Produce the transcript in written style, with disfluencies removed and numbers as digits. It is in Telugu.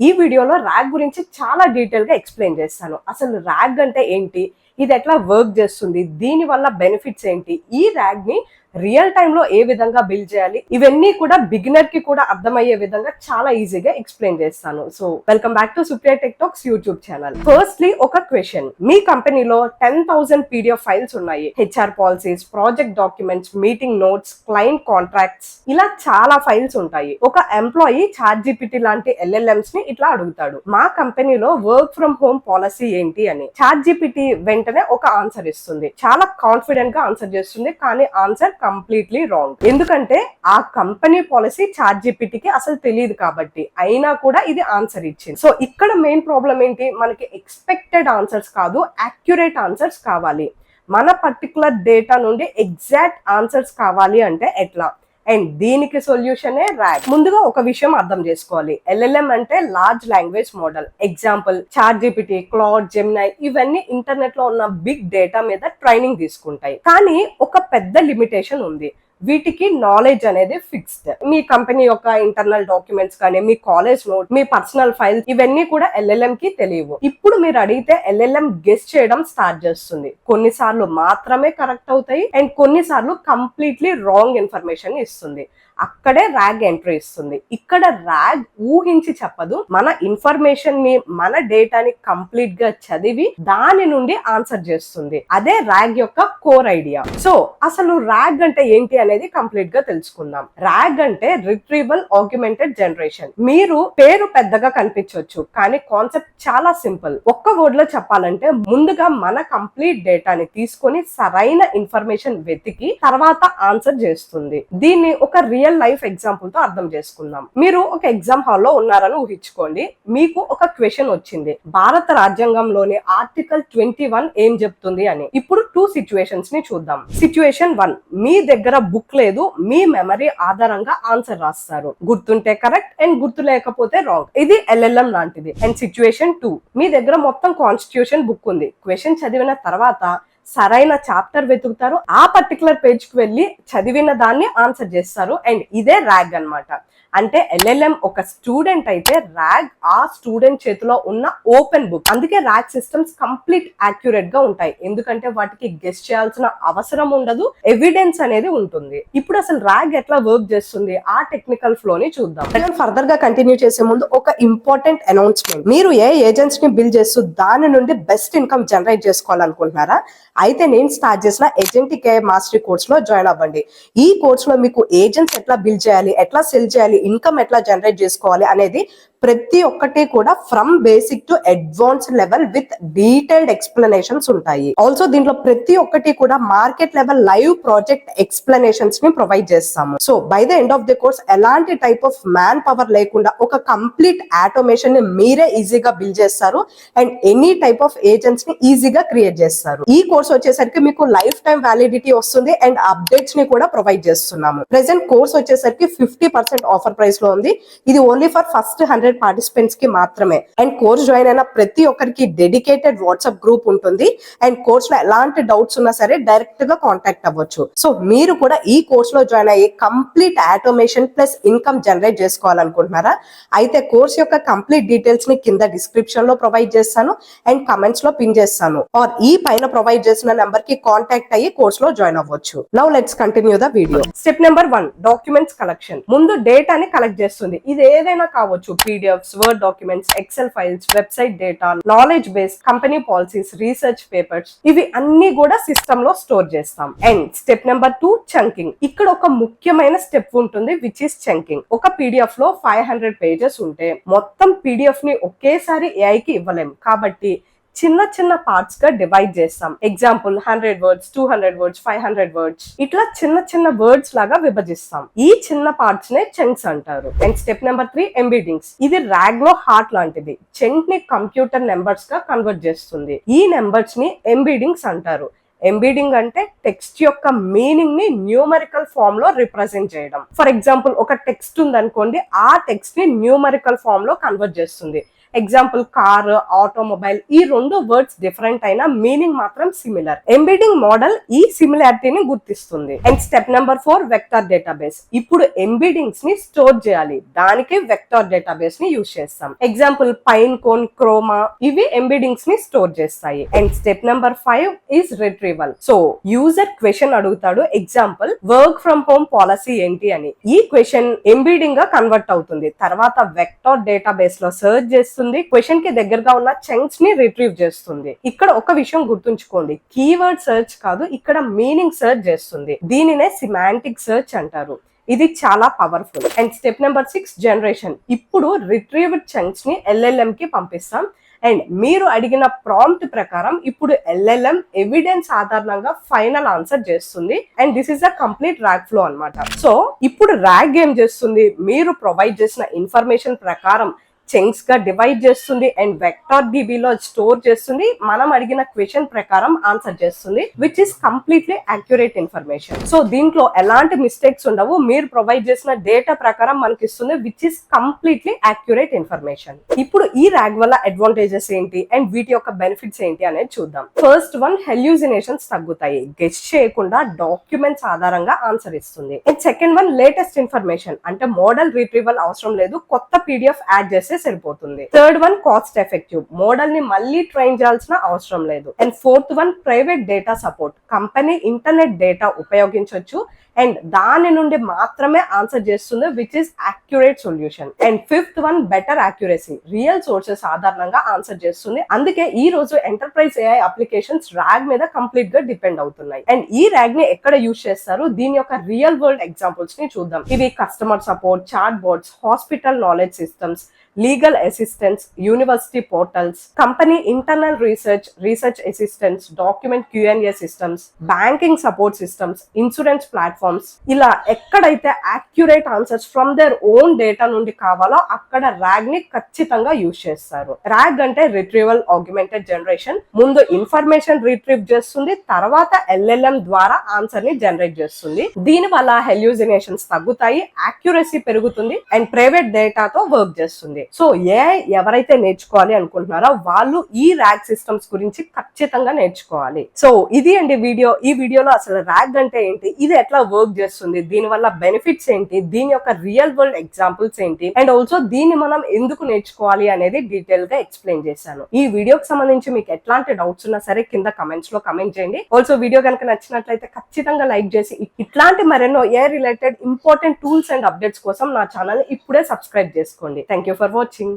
ఈ వీడియోలో ర్యాగ్ గురించి చాలా డీటెయిల్ గా ఎక్స్ప్లెయిన్ చేస్తాను. అసలు ర్యాగ్ అంటే ఏంటి, ఇది ఎట్లా వర్క్ చేస్తుంది, దీని వల్ల బెనిఫిట్స్ ఏంటి, ఈ ర్యాగ్ ని రియల్ టైమ్ లో ఏ విధంగా బిల్డ్ చేయాలి, ఇవన్నీ కూడా బిగినర్ కి కూడా అర్థమయ్యే విధంగా చాలా ఈజీగా ఎక్స్ప్లెయిన్ చేస్తాను. So welcome back to Supriya tech talks YouTube channel. Firstly ఒక క్వశ్చన్, మీ కంపెనీలో 10,000 పీడిఎఫ్ ఫైల్స్ ఉన్నాయి. HR policies, project documents, meeting notes, client contracts, ఇలా చాలా ఫైల్స్ ఉంటాయి. ఒక ఎంప్లాయీ ChatGPT లాంటి LLMs ని ఇట్లా అడుగుతాడు, మా కంపెనీలో వర్క్ ఫ్రమ్ హోమ్ పాలసీ ఏంటి అని. ChatGPT వెంటనే ఒక ఆన్సర్ ఇస్తుంది, చాలా కాన్ఫిడెంట్ గా ఆన్సర్ చేస్తుంది. కానీ ఆన్సర్ కంప్లీట్లీ రాంగ్. ఎందుకంటే ఆ కంపెనీ పాలసీ ChatGPT కి అసలు తెలియదు కాబట్టి. అయినా కూడా ఇది ఆన్సర్ ఇచ్చింది. సో ఇక్కడ మెయిన్ ప్రాబ్లం ఏంటి, మనకి ఎక్స్పెక్టెడ్ ఆన్సర్స్ కాదు, యాక్యురేట్ ఆన్సర్స్ కావాలి. మన పర్టికులర్ డేటా నుండి ఎగ్జాక్ట్ ఆన్సర్స్ కావాలి అంటే ఎట్లా, అండ్ దీనికి సొల్యూషనే ర్యాగ్. ముందుగా ఒక విషయం అర్థం చేసుకోవాలి, LLM అంటే large language model. Example ChatGPT, cloud, Gemini, ఇవన్నీ ఇంటర్నెట్ లో ఉన్న బిగ్ డేటా మీద ట్రైనింగ్ తీసుకుంటాయి. కానీ ఒక పెద్ద లిమిటేషన్ ఉంది, వీటికి నాలెడ్జ్ అనేది ఫిక్స్డ్. మీ కంపెనీ యొక్క ఇంటర్నల్ డాక్యుమెంట్స్ కానీ, మీ కాలేజ్ నోట్, మీ పర్సనల్ ఫైల్స్, ఇవన్నీ కూడా LLM కి తెలియవు. ఇప్పుడు మీరు అడిగితే LLM గెస్ చేయడం స్టార్ట్ చేస్తుంది. కొన్నిసార్లు మాత్రమే కరెక్ట్ అవుతాయి అండ్ కొన్నిసార్లు కంప్లీట్లీ రాంగ్ ఇన్ఫర్మేషన్ ఇస్తుంది. అక్కడే ర్యాగ్ ఎంట్రీ ఇస్తుంది. ఇక్కడ ర్యాగ్ ఊహించి చెప్పదు, మన ఇన్ఫర్మేషన్ ని, మన డేటాని కంప్లీట్ గా చదివి దాని నుండి ఆన్సర్ చేస్తుంది. అదే ర్యాగ్ యొక్క కోర్ ఐడియా. సో అసలు ర్యాగ్ అంటే ఏంటి అనేది కంప్లీట్ గా తెలుసుకుందాం. ర్యాగ్ అంటే రిట్రీవల్ ఆగ్మెంటెడ్ జనరేషన్. మీరు పేరు పెద్దగా కనిపించవచ్చు, కానీ కాన్సెప్ట్ చాలా సింపుల్. ఒక్క వర్డ్ లో చెప్పాలంటే, ముందుగా మన కంప్లీట్ డేటాని తీసుకొని సరైన ఇన్ఫర్మేషన్ వెతికి తర్వాత ఆన్సర్ చేస్తుంది. దీన్ని ఒక రియల్ లైఫ్ ఎగ్జాంపుల్ తో అర్థం చేసుకుందాం. మీరు ఒక ఎగ్జామ్ హాల్లో ఉన్నారని ఊహించుకోండి. మీకు ఒక క్వశ్చన్ వచ్చింది, భారత రాజ్యాంగంలోని ఆర్టికల్ 21 ఏం చెప్తుంది అని. ఇప్పుడు 2 సిచ్యువేషన్స్ ని చూద్దాం. సిచ్యువేషన్ 1, మీ దగ్గర బుక్ లేదు, మీ మెమరీ ఆధారంగా ఆన్సర్ రాస్తారు. గుర్తుంటే కరెక్ట్ అండ్ గుర్తు లేకపోతే రాంగ్. ఇది LLM లాంటిది. అండ్ సిచ్యువేషన్ 2, మీ దగ్గర మొత్తం కాన్స్టిట్యూషన్ బుక్ ఉంది. క్వశ్చన్ చదివిన తర్వాత సరైన చాప్టర్ వెతుకుతారు, ఆ పర్టికులర్ పేజ్ కి వెళ్ళి చదివిన దాన్ని ఆన్సర్ చేస్తారు. అండ్ ఇదే ర్యాగ్ అన్నమాట. అంటే LLM ఒక స్టూడెంట్ అయితే ర్యాగ్ ఆ స్టూడెంట్ చేతిలో ఉన్న ఓపెన్ బుక్. అందుకే ర్యాగ్ సిస్టమ్స్ కంప్లీట్ యాక్యురేట్ గా ఉంటాయి, ఎందుకంటే వాటికి గెస్ చేయాల్సిన అవసరం ఉండదు, ఎవిడెన్స్ అనేది ఉంటుంది. ఇప్పుడు అసలు ర్యాగ్ ఎట్లా వర్క్ చేస్తుంది, ఆ టెక్నికల్ ఫ్లో ని చూద్దాం. ఫర్దర్ గా కంటిన్యూ చేసే ముందు ఒక ఇంపార్టెంట్ అనౌన్స్మెంట్. మీరు ఏ ఏజెంట్స్ ని బిల్డ్ చేస్తూ దాని నుండి బెస్ట్ ఇన్కమ్ జనరేట్ చేసుకోవాలనుకుంటున్నారా? అయితే నేను స్టార్ట్ చేసిన ఏజెంటిక్ AI మాస్టరీ కోర్స్ లో జాయిన్ అవ్వండి. ఈ కోర్స్ లో మీకు ఏజెంట్స్ ఎట్లా బిల్డ్ చేయాలి, ఎట్లా సెల్ చేయాలి, ఇన్కమ్ ఎట్లా జనరేట్ చేసుకోవాలి అనేది ప్రతి ఒక్కటి కూడా from basic to advance level with detailed explanations ఉంటాయి. ఆల్సో దీంట్లో ప్రతి ఒక్కటి కూడా market level live project explanations ని ప్రొవైడ్ చేస్తాము. So by the end of the course ఎలాంటి టైప్ ఆఫ్ మ్యాన్ పవర్ లేకుండా ఒక కంప్లీట్ ఆటోమేషన్ ని మీరే ఈజీగా బిల్డ్ చేస్తారు and any type of agents ని ఈజీగా క్రియేట్ చేస్తారు. ఈ కోర్స్ వచ్చేసరికి మీకు లైఫ్ టైం వ్యాలిడిటీ వస్తుంది అండ్ అప్డేట్స్ ని కూడా ప్రొవైడ్ చేస్తున్నాము. ప్రెసెంట్ కోర్స్ వచ్చేసరికి 50% ఆఫర్ ప్రైస్ లో ఉంది. ఇది ఓన్లీ ఫర్ ఫస్ట్ 100 పార్టిసిపెంట్స్ కి మాత్రమే. అండ్ కోర్స్ జాయిన్ అయిన ప్రతి ఒక్కరికి డెడికేటెడ్ వాట్సాప్ గ్రూప్ ఉంటుంది. అండ్ కోర్స్ లో ఎలాంటి డౌట్స్ ఉన్నా సరే డైరెక్ట్ గా కాంటాక్ట్ అవ్వచ్చు. సో మీరు కూడా ఈ కోర్స్ లో జాయిన్ అయ్యి complete automation plus income generate చేసుకోవాలనుకుంటున్నారా? అయితే కోర్స్ యొక్క కంప్లీట్ డీటెయిల్స్ ని కింద డిస్క్రిప్షన్ లో ప్రొవైడ్ చేస్తాను అండ్ కమెంట్స్ లో పిన్ చేస్తాను. ఆర్ ఈ పైన ప్రొవైడ్ చేసిన నెంబర్ కి కాంటాక్ట్ అయ్యి కోర్స్ లో జాయిన్ అవ్వచ్చు. Now let's continue the video. Step number 1, documents collection. ముందు డేటాని కలెక్ట్ చేస్తుంది. ఇది ఏదైనా కావచ్చు, PDFs, word documents, XL files, website data, knowledge base, company policies, research papers, ఇవి అన్ని కూడా సిస్టమ్ లో స్టోర్ చేస్తాం. And step number 2, chunking. ఇక్కడ ఒక ముఖ్యమైన స్టెప్ ఉంటుంది, విచ్ ఇస్ చంకింగ్. ఒక PDF లో 500 పేజెస్ ఉంటే మొత్తం PDF ని ఒకేసారి AI కి ఇవ్వలేం కాబట్టి చిన్న చిన్న పార్ట్స్ గా డివైడ్ చేస్తాం. ఎగ్జాంపుల్ 100 వర్డ్స్, 200 వర్డ్స్, 500 వర్డ్స్, ఇట్లా చిన్న చిన్న వర్డ్స్ లాగా విభజిస్తాం. ఈ చిన్న పార్ట్స్ నే చంక్స్ అంటారు. And step number 3, ఎంబీడింగ్స్. ఇది ర్యాగ్ లో హార్ట్ లాంటిది. చంక్ ని కంప్యూటర్ నెంబర్స్ గా కన్వర్ట్ చేస్తుంది. ఈ నెంబర్స్ ని ఎంబీడింగ్స్ అంటారు. ఎంబీడింగ్ అంటే టెక్స్ట్ యొక్క మీనింగ్ ని న్యూమరికల్ ఫామ్ లో రిప్రజెంట్ చేయడం. ఫర్ ఎగ్జాంపుల్ ఒక టెక్స్ట్ ఉంది అనుకోండి, ఆ టెక్స్ట్ ని న్యూమరికల్ ఫామ్ లో కన్వర్ట్ చేస్తుంది. ఎగ్జాంపుల్ కార్, ఆటోమొబైల్, ఈ రెండు వర్డ్స్ డిఫరెంట్ అయినా మీనింగ్ మాత్రం సిమిలర్. ఎంబెడింగ్ మోడల్ ఈ సిమిలారిటీని గుర్తిస్తుంది. And step number 4 vector database. ఇప్పుడు ఎంబెడింగ్స్ ని స్టోర్ చేయాలి, దానికి వెక్టర్ డేటాబేస్ ని యూజ్ చేస్తాం. ఎగ్జాంపుల్ పైన్ కోన్, క్రోమా, ఇవి ఎంబెడింగ్స్ ని స్టోర్ చేస్తాయి. And step number 5 is retrieval. So user question అడుగుతాడు, example work from home policy ఏంటి అని. ఈ క్వశ్చన్ ఎంబెడింగ్ గా కన్వర్ట్ అవుతుంది. తర్వాత వెక్టర్ డేటాబేస్ లో సర్చ్ చేస్తుంది, క్వశ్చన్ కి దగ్గరగా ఉన్న చంక్స్ ని రిట్రీవ్ చేస్తుంది. ఇక్కడ ఒక విషయం గుర్తుంచుకోండి, కీవర్డ్ సర్చ్ కాదు, ఇక్కడ మీనింగ్ సర్చ్ చేస్తుంది. దీనినే సిమాంటిక్ సర్చ్ అంటారు. ఇది చాలా powerful. And step number 6 generation. ఇప్పుడు రిట్రీవ్డ్ చంక్స్ ని LLM కి పంపిస్తాం. అండ్ మీరు అడిగిన ప్రాంప్ట్ ప్రకారం ఇప్పుడు LLM ఎవిడెన్స్ ఆధారంగా ఫైనల్ ఆన్సర్ చేస్తుంది. And this is a complete rag flow అన్నమాట. సో ఇప్పుడు ర్యాగ్ ఏం చేస్తుంది, మీరు ప్రొవైడ్ చేసిన ఇన్ఫర్మేషన్ ప్రకారం చంక్స్ గా డివైడ్ చేస్తుంది అండ్ వెక్టర్ DB లో స్టోర్ చేస్తుంది. మనం అడిగిన క్వశ్చన్ ప్రకారం ఆన్సర్ చేస్తుంది, which is completely accurate information. So దీంట్లో ఎలాంటి మిస్టేక్స్ ఉండవు, మీరు ప్రొవైడ్ చేసిన డేటా ప్రకారం మనకి ఇస్తుంది, which is completely accurate information. ఇప్పుడు ఈ ర్యాగ్ వల్ల అడ్వాంటేజెస్ ఏంటి అండ్ వీటి యొక్క బెనిఫిట్స్ ఏంటి అనేది చూద్దాం. ఫస్ట్ వన్, హెల్యూసినేషన్స్ తగ్గుతాయి, గెస్ చేయకుండా డాక్యుమెంట్స్ ఆధారంగా ఆన్సర్ ఇస్తుంది. And second one, latest information, అంటే మోడల్ రిట్రీవల్ అవసరం లేదు, కొత్త PDF యాడ్ చేస్తే సరిపోతుంది. Third one, cost effective, model ని మళ్ళీ ట్రైన్ చేయాల్సిన అవసరం లేదు. And fourth one, private data support, company internet data ఉపయోగించవచ్చు అండ్ దాని నుండి మాత్రమే ఆన్సర్ చేస్తుంది, which is accurate solution. And fifth one, better accuracy, real sources ఆధారంగా ఆన్సర్ చేస్తుంది. అందుకే ఈ రోజు ఎంటర్ప్రైజ్ AI అప్లికేషన్స్ ర్యాగ్ మీద కంప్లీట్ గా డిపెండ్ అవుతున్నాయి. అండ్ ఈ ర్యాగ్ ని ఎక్కడ యూజ్ చేస్తారు, దీని యొక్క రియల్ వరల్డ్ ఎగ్జాంపుల్స్ ని చూద్దాం. ఇవి customer support, chat boards, hospital knowledge systems, legal assistants, university portals, company internal research assistants, document Q&A systems, banking support systems, insurance platforms. ఇలా ఎక్కడైతే accurate answers from their own data నుండి కావాలో అక్కడ ర్యాగ్ ని ఖచ్చితంగా యూజ్ చేస్తారు. ర్యాగ్ అంటే రిట్రీవల్ ఆగ్మెంటెడ్ జనరేషన్. ముందు ఇన్ఫర్మేషన్ రిట్రీవ్ చేస్తుంది, తర్వాత LLM ద్వారా ఆన్సర్ ని జనరేట్ చేస్తుంది. దీని వల్ల హెల్యూసినేషన్స్ తగ్గుతాయి, అక్యురసీ పెరుగుతుంది అండ్ ప్రైవేట్ డేటాతో వర్క్ చేస్తుంది. సో ఎవరైతే నేర్చుకోవాలి అనుకుంటున్నారో వాళ్ళు ఈ ర్యాగ్ సిస్టమ్స్ గురించి ఖచ్చితంగా నేర్చుకోవాలి. సో ఇది అండి వీడియో. ఈ వీడియోలో అసలు ర్యాగ్ అంటే ఏంటి, ఇది ఎట్లా వర్క్ చేస్తుంది, దీని వల్ల బెనిఫిట్స్ ఏంటి, దీని యొక్క రియల్ వరల్డ్ ఎగ్జాంపుల్స్ ఏంటి, అండ్ ఆల్సో దీన్ని మనం ఎందుకు నేర్చుకోవాలి అనేది డీటెయిల్ గా ఎక్స్ప్లెయిన్ చేశాను. ఈ వీడియోకి సంబంధించి మీకు ఎట్లాంటి డౌట్స్ ఉన్నా సరే కింద కమెంట్స్ లో కమెంట్ చేయండి. ఆల్సో వీడియో కనుక నచ్చినట్లయితే ఖచ్చితంగా లైక్ చేసి ఇట్లాంటి మరెన్నో AI related important tools and updates కోసం నా ఛానల్ ఇప్పుడే సబ్స్క్రైబ్ చేసుకోండి. Thank you for watching.